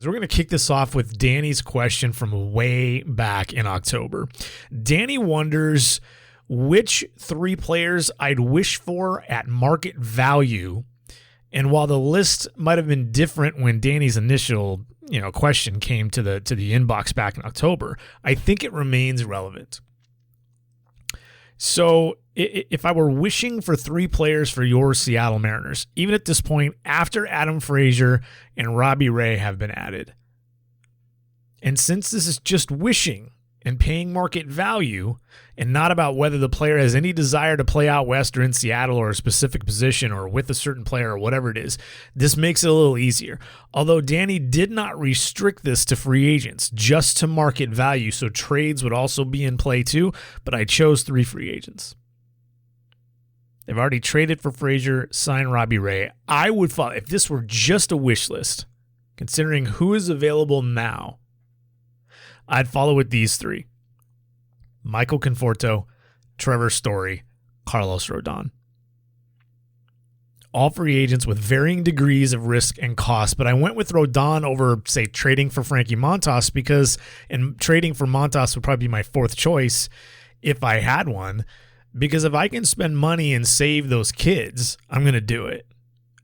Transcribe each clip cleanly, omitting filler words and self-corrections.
So we're going to kick this off with Danny's question from way back in October. Danny wonders which 3 players I'd wish for at market value. And while the list might have been different when Danny's initial, question came to the inbox back in October, I think it remains relevant. So if I were wishing for 3 players for your Seattle Mariners, even at this point, after Adam Frazier and Robbie Ray have been added, and since this is just wishing and paying market value and not about whether the player has any desire to play out west or in Seattle or a specific position or with a certain player or whatever it is, this makes it a little easier. Although Danny did not restrict this to free agents, just to market value, so trades would also be in play too, but I chose 3 free agents. They've already traded for Frazier, signed Robbie Ray. I would follow, if this were just a wish list, considering who is available now, I'd follow with these 3. Michael Conforto, Trevor Story, Carlos Rodon. All free agents with varying degrees of risk and cost, but I went with Rodon over, say, trading for Frankie Montas and trading for Montas would probably be my 4th choice if I had one, because if I can spend money and save those kids, I'm going to do it.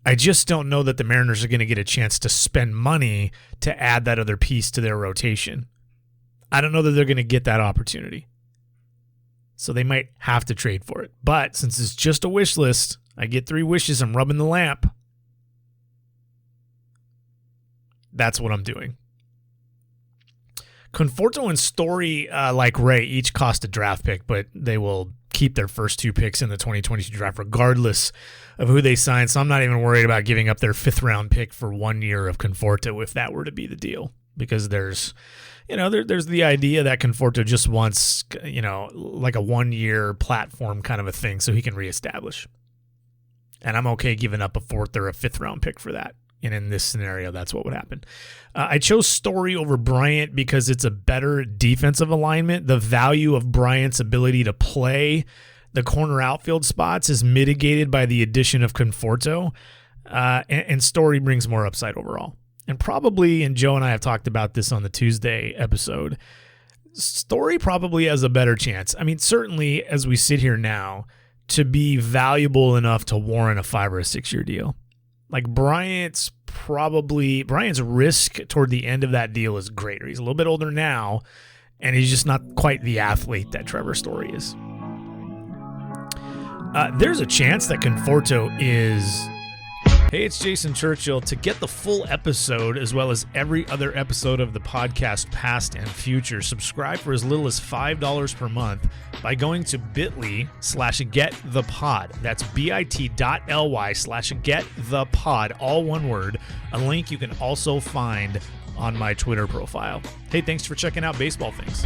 I just don't know that the Mariners are going to get a chance to spend money to add that other piece to their rotation. I don't know that they're going to get that opportunity. So they might have to trade for it. But since it's just a wish list, I get 3 wishes, I'm rubbing the lamp. That's what I'm doing. Conforto and Story, like Ray, each cost a draft pick, but they will keep their first 2 picks in the 2022 draft regardless of who they sign. So I'm not even worried about giving up their 5th round pick for 1 year of Conforto if that were to be the deal, because there's the idea that Conforto just wants, like a 1-year platform kind of a thing so he can reestablish. And I'm okay giving up a 4th or a 5th round pick for that. And in this scenario, that's what would happen. I chose Story over Bryant because it's a better defensive alignment. The value of Bryant's ability to play the corner outfield spots is mitigated by the addition of Conforto. And Story brings more upside overall. And probably, and Joe and I have talked about this on the Tuesday episode, Story probably has a better chance. I mean, certainly as we sit here now, to be valuable enough to warrant a 5 or a 6 year deal. Like Bryant's risk toward the end of that deal is greater. He's a little bit older now, and he's just not quite the athlete that Trevor Story is. There's a chance that Conforto is... Hey, it's Jason Churchill. To get the full episode, as well as every other episode of the podcast, past and future, subscribe for as little as $5 per month by going to bit.ly/getthepod. That's bit.ly/getthepod, all one word. A link you can also find on my Twitter profile. Hey, thanks for checking out Baseball Things.